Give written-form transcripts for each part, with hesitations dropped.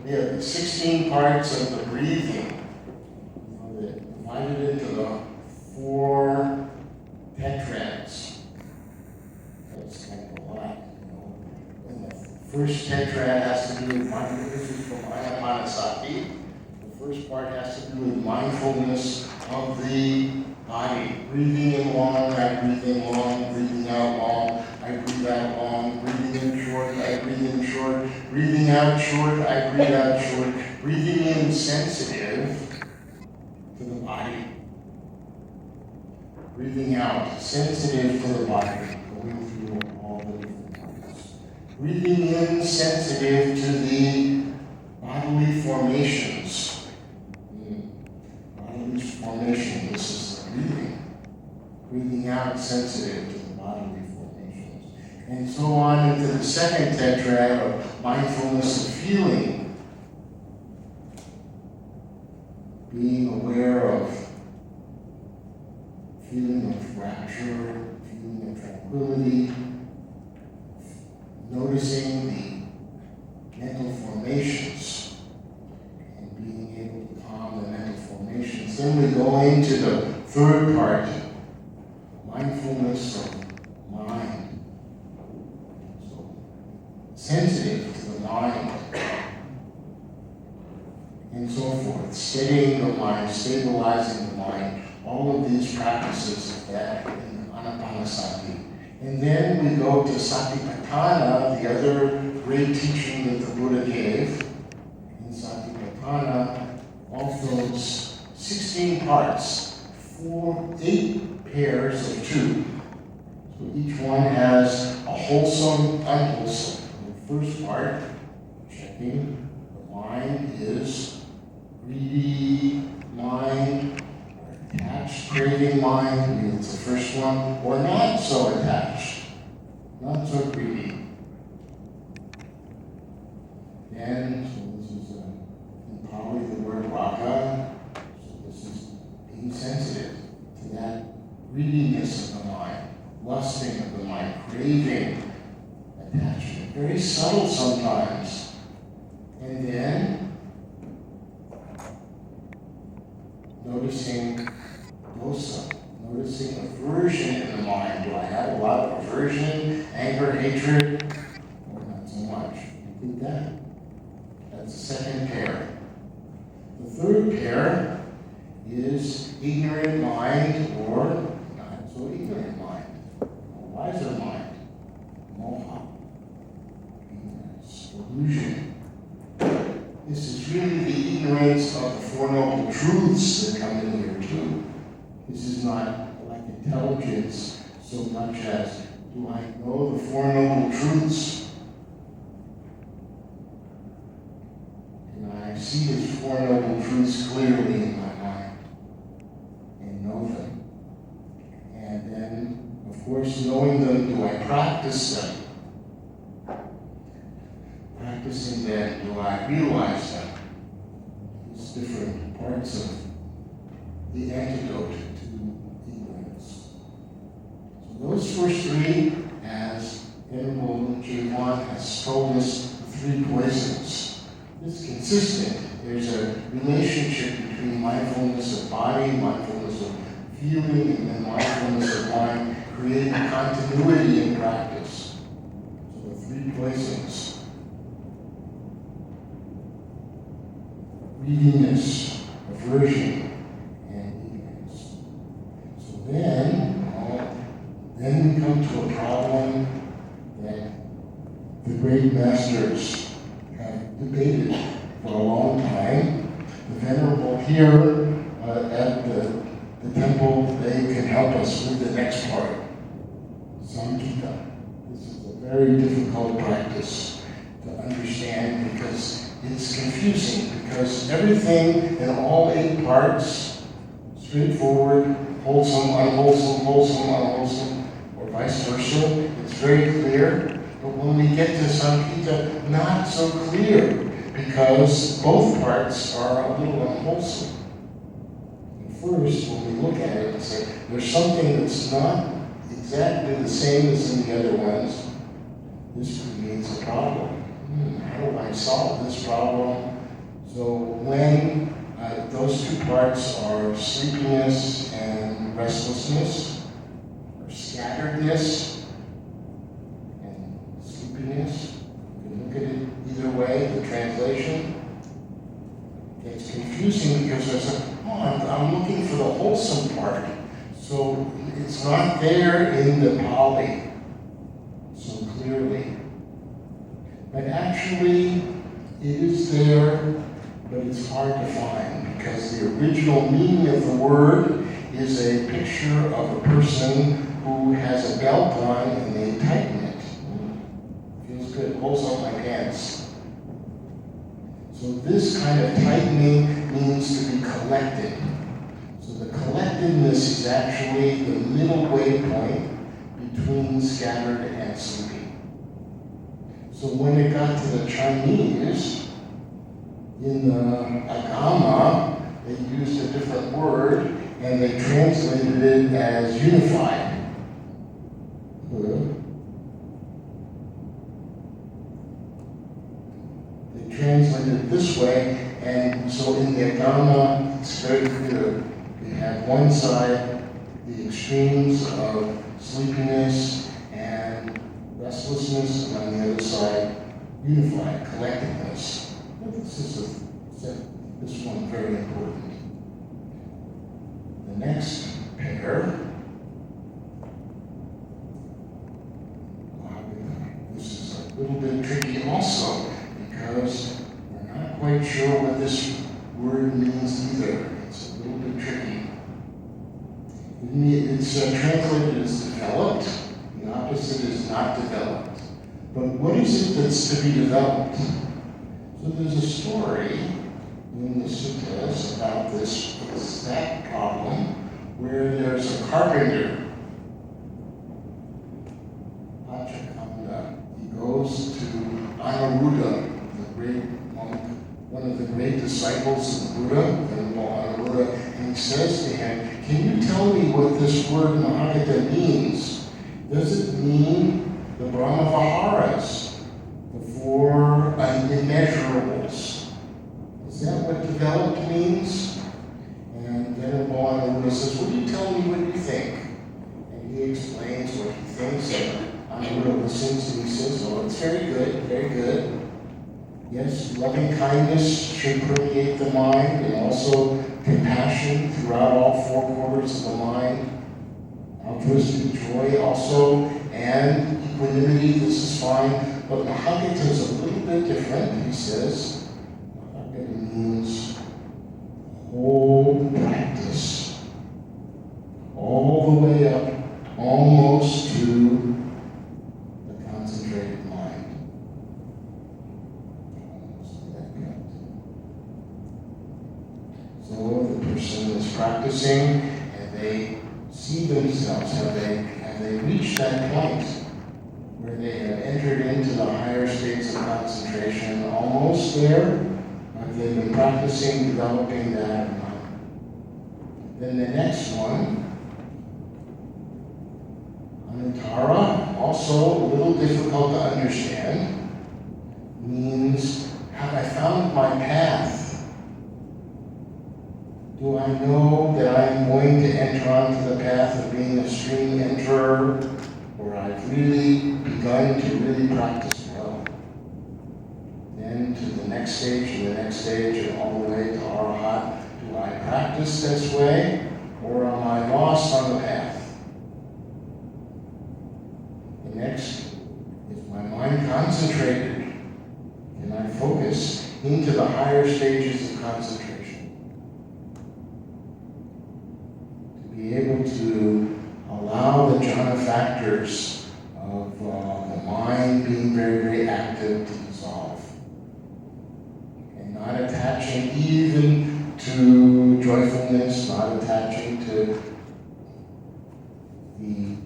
we have 16 parts of the breathing. They're divided into the 4 tetrads. That's kind of a lot, And the first tetrad has to do with mindfulness. This is from Anapanasati. The first part has to do with mindfulness of the body. Breathing in long, I breathe in long, breathing out long, I breathe out long, breathing in short, I breathe in short, breathing out short, I breathe out short, breathing in sensitive to the body, breathing out sensitive to the body, going through all the different parts. Breathing in sensitive to the bodily formations. Bodily formation, this is the breathing. Breathing out sensitive to the bodily formations. And so on into the second tetrad of mindfulness of feeling. Being aware of feeling of rapture, feeling of tranquility, noticing the mental formations and being able to calm the mental formations. Then we go into the third part, mindfulness of mind. So, sensitive to the mind and so forth. Steadying the mind, stabilizing the mind, all of these practices of that in Anapanasati. And then we go to Satipatthana, the other great teaching that the Buddha gave. In Satipatthana, of those 16 parts, 8 pairs of 2. So each one has a wholesome, unwholesome. The first part, checking, the mind is greedy mind, attached, craving mind, I mean, it's the first one, or not so attached, not so greedy. And so this is in Pali the word raga, so this is being sensitive to that greediness of the mind, lusting of the mind, craving, attachment, very subtle sometimes. And then noticing dosa, noticing aversion in the mind. Do I have a lot of aversion, anger, hatred? Or not so much. I think that's the second pair. The third pair is ignorant mind or not so ignorant mind, a wiser mind, moha, ignorance, illusion. This is really the ignorance of the Four Noble Truths that come in here too. This is not like intelligence so much as, do I know the Four Noble Truths? Can I see these Four Noble Truths clearly in my mind and know them? And then, of course, knowing them, do I practice them? Practicing them, do I realize them? These different parts of the antidote to ignorance. So those first 3, as Venerable Xiankuan has told us, the 3 poisons. It's consistent. There's a relationship between mindfulness of body, mindfulness of feeling, and then mindfulness of mind, creating continuity in practice. So the 3 poisons. Greediness, aversion, and ignorance. So then we come to a problem that the great masters have debated for a long time. The Venerable here at the temple, they can help us with the next part, Samkhita. This is a very difficult practice to understand because it's confusing, because everything in all 8 parts, straightforward, wholesome, unwholesome, wholesome, unwholesome, or vice versa, it's very clear. But when we get to Samkhita, not so clear, because both parts are a little unwholesome. And first, when we look at it and say, there's something that's not exactly the same as in the other ones, this creates a problem. how do I solve this problem? So when those two parts are sleepiness and restlessness, or scatteredness and sleepiness, you can look at it either way, the translation. It's confusing because there's I'm looking for the wholesome part. So it's not there in the Pali so clearly. But actually, it is there, but it's hard to find because the original meaning of the word is a picture of a person who has a belt on and they tighten it. Feels good, pulls up my pants. So this kind of tightening means to be collected. So the collectedness is actually the middle waypoint between scattered and sleepy. So when it got to the Chinese, in the Agama, they used a different word and they translated it as unified. They translated it this way, and so in the Agama, it's very clear. We have one side, the extremes of sleepiness and restlessness, and on the other side, unified, collectedness. This one very important. The next pair, this is a little bit tricky also, because we're not quite sure what this word means either. It's a little bit tricky. It's translated as developed. The opposite is not developed. But what is it that's to be developed? So there's a story in the suttas about this exact problem where there's a carpenter, Pachakanda. He goes to Anuruddha, the great monk, one of the great disciples of the Buddha, Venerable Anuruddha, and he says to him, can you tell me what this word Mahagata means? Does it mean the Brahmaviharas, the four immeasurables? Is that what developed means? And Venerable Anuruddha says, will you tell me what you think? And he explains what he thinks, and Anuruddha listens, and he says, oh, it's very good, very good. Yes, loving kindness should permeate the mind, and also compassion throughout all four quarters of the mind. Altruistic joy also, and equanimity, this is fine. But Mahagata is a little bit different, he says. Mahagata means whole practice, all the way up, almost to the concentrated mind. Almost to that point. So the person is practicing, and they see themselves, have they reached that point where they have entered into the higher states of concentration, almost there? Have they been practicing, developing that or not? Then the next one, Anuttara, also a little difficult to understand, means, have I found my path? Do I know that I'm going to enter onto the path of being a stream enterer, or I've really begun to really practice well? Then to the next stage, and the next stage, and all the way to Arahat. Do I practice this way, or am I lost on the path? The next, is my mind concentrated? Can I focus into the higher stages of concentration? Be able to allow the jhana factors of the mind being very, very active to dissolve. And not attaching even to joyfulness, not attaching to the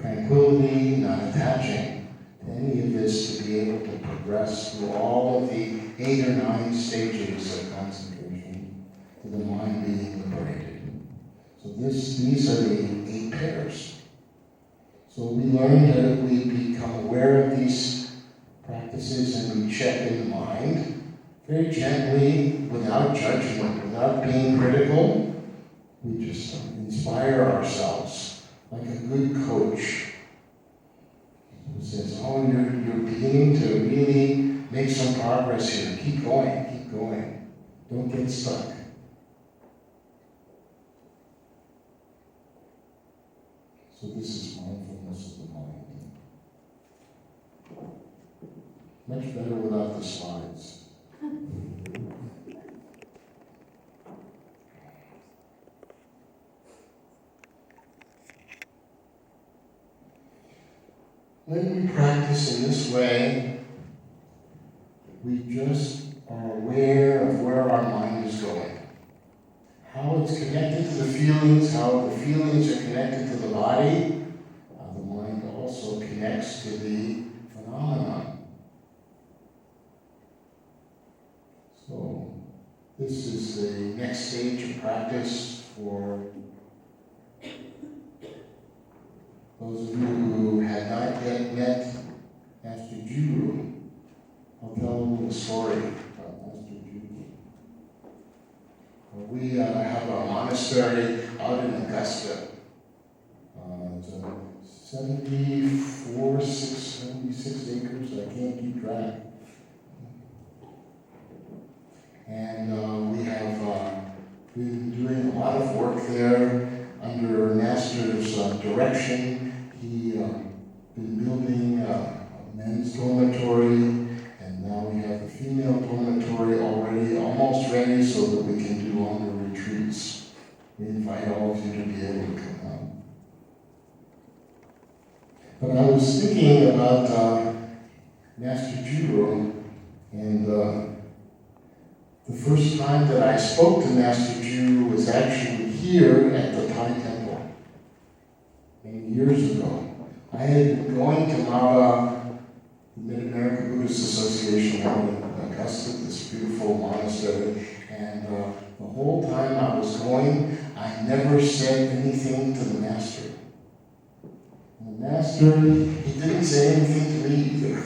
tranquility, not attaching to any of this, to be able to progress through all of the 8 or 9 stages of concentration to the mind being liberated. So these are the 8 pairs. So we learn that we become aware of these practices. practices and we check in the mind very gently, without judgment, without being critical. We just inspire ourselves like a good coach who says, oh, you're beginning to really make some progress here. Keep going, keep going. Don't get stuck. So this is mindfulness of the mind. Much better without the slides. When we practice in this way, we just are aware of where our mind is going. How it's connected to the feelings, how the feelings are connected to the body, how the mind also connects to the phenomenon. So, this is the next stage of practice for those of you who have not yet met Master Juru. I'll tell a little story about Master Juru. We have a monastery out in Augusta. It's 76 acres. I can't keep track. And we have been doing a lot of work there under Master's direction. He been building a men's dormitory, and now we have a female dormitory already almost ready so that we can do longer retreats. We invite all of you to be able to come out. But I was thinking about Master Juru, and the first time that I spoke to Master Juru was actually here at the Thai Temple, many years ago. I had been going to Mara, the Mid-American Buddhist Association out in Augusta, this beautiful monastery, and the whole time I was going, I never said anything to the Master. And the Master, he didn't say anything to me either.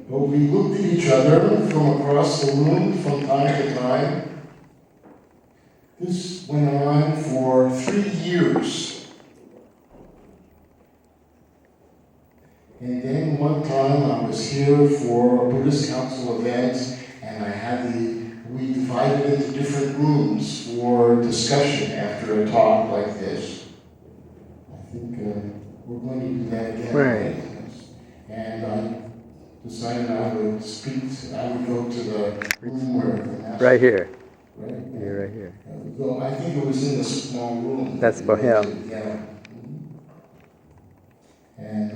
But we looked at each other from across the room from time to time. This went on for 3 years. And then one time I was here for a Buddhist Council event, and we divided into different rooms for discussion after a talk like this. I think we're going to do that again. Right. And I decided I would go to the room where the Master... Right here. Right? You're right here. So I think it was in the small room. That's for him. Yeah. And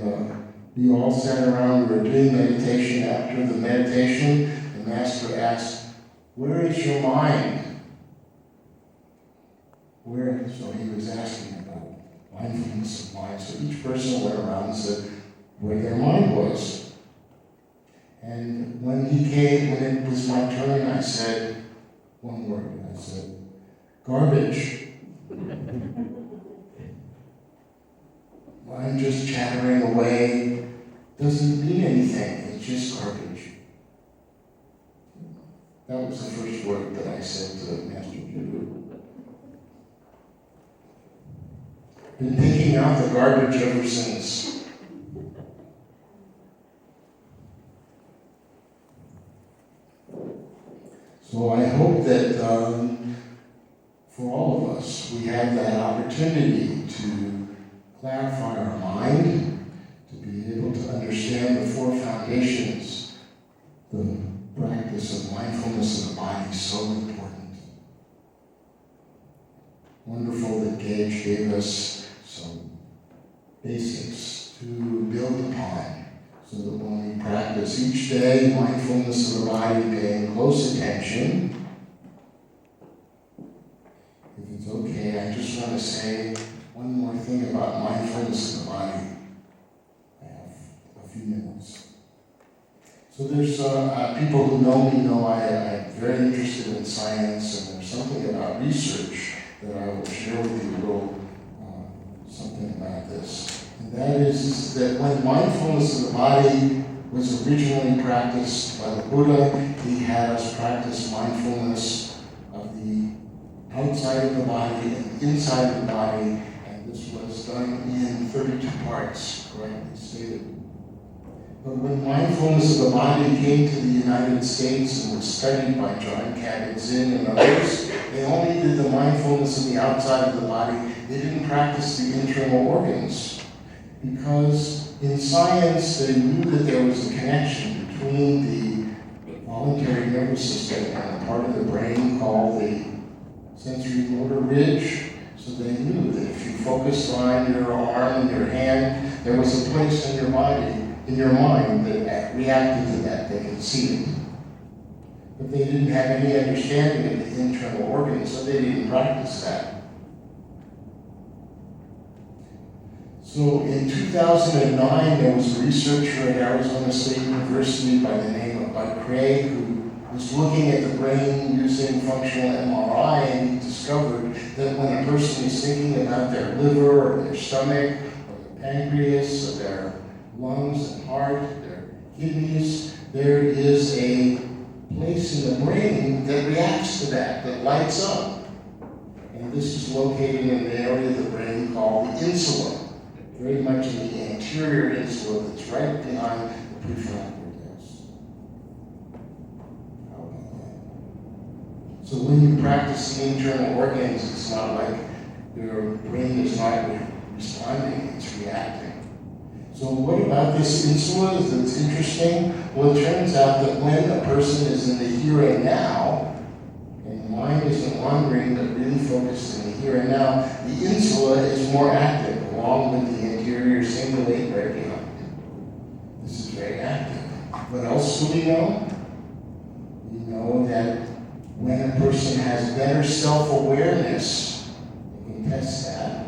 we all sat around, we were doing meditation. After the meditation, the Master asked, "Where is your mind?" So he was asking about mindfulness of mind. So each person went around and said where their mind was. And when it was my turn, I said one word. I said, "Garbage." Mind just chattering away doesn't mean anything. It's just garbage. That was the first word that I said to Master Juru. Been taking out the garbage ever since. So I hope that for all of us, we have that opportunity to clarify our mind, to be able to understand the four foundations. The practice of mindfulness of the body is so important. Wonderful that Gage gave us some basics to build upon, so that when we practice each day mindfulness of the body, paying close attention. If it's okay, I just want to say one more thing about mindfulness of the body. I have a few minutes. So there's people who know me know I'm very interested in science, and there's something about research that I will share with you a little something about this. And that is that when mindfulness of the body was originally practiced by the Buddha. He had us practice mindfulness of the outside of the body and inside of the body, and this was done in 32 parts, correctly stated. But when mindfulness of the body came to the United States and was studied by John Kabat-Zinn and others, they only did the mindfulness of the outside of the body. They didn't practice the internal organs, because in science they knew that there was a connection between the voluntary nervous system and a part of the brain called the sensory motor ridge. So they knew that if you focused on your arm and your hand, there was a place in your body, in your mind, that reacted to that. They could see it. But they didn't have any understanding of the internal organs, so they didn't practice that. So in 2009, there was a researcher at Arizona State University by the name of Bud Craig who was looking at the brain using functional MRI, and he discovered that when a person is thinking about their liver or their stomach or their pancreas or their lungs and heart, their kidneys, there is a place in the brain that reacts to that lights up. And this is located in an area of the brain called the insula, very much in the anterior insula that's right behind the prefrontal cortex. How about that? So when you practice the internal organs, it's not like your brain is not responding, it's reacting. So what about this insula that's interesting? Well, it turns out that when a person is in the here and now, and the mind isn't wandering but really focused in the here and now, the insula is more active, along with the anterior cingulate right behind it. This is very active. What else do we know? We know that when a person has better self-awareness, we can test that.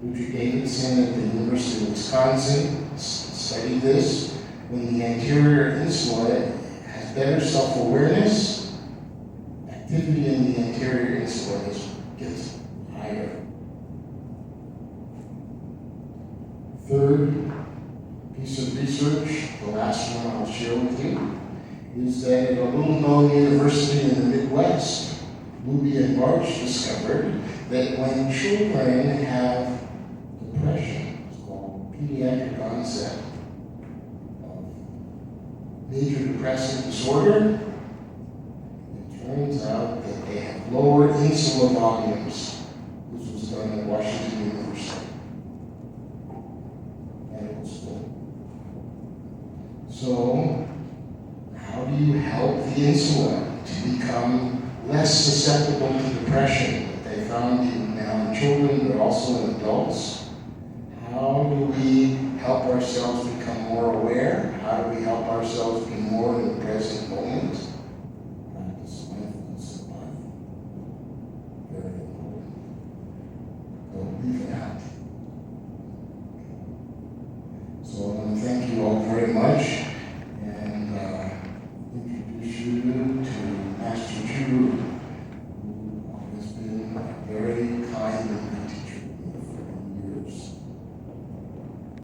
Richard Davidson at the University of Wisconsin studied this. When the anterior insula has better self-awareness, activity in the anterior insula gets higher. Third piece of research, the last one I'll share with you, is that at a little-known university in the Midwest, Luby and Barch discovered that when children have depression, it's called pediatric onset of major depressive disorder, it turns out that they have lower insula volumes. This was done at Washington University Medical School. So, how do you help the insula to become less susceptible to depression that they found now in children, but also in adults? How do we help ourselves become more aware? How do we help ourselves be more in the present moment? Practice mindfulness of body. Very important. Don't leave it out.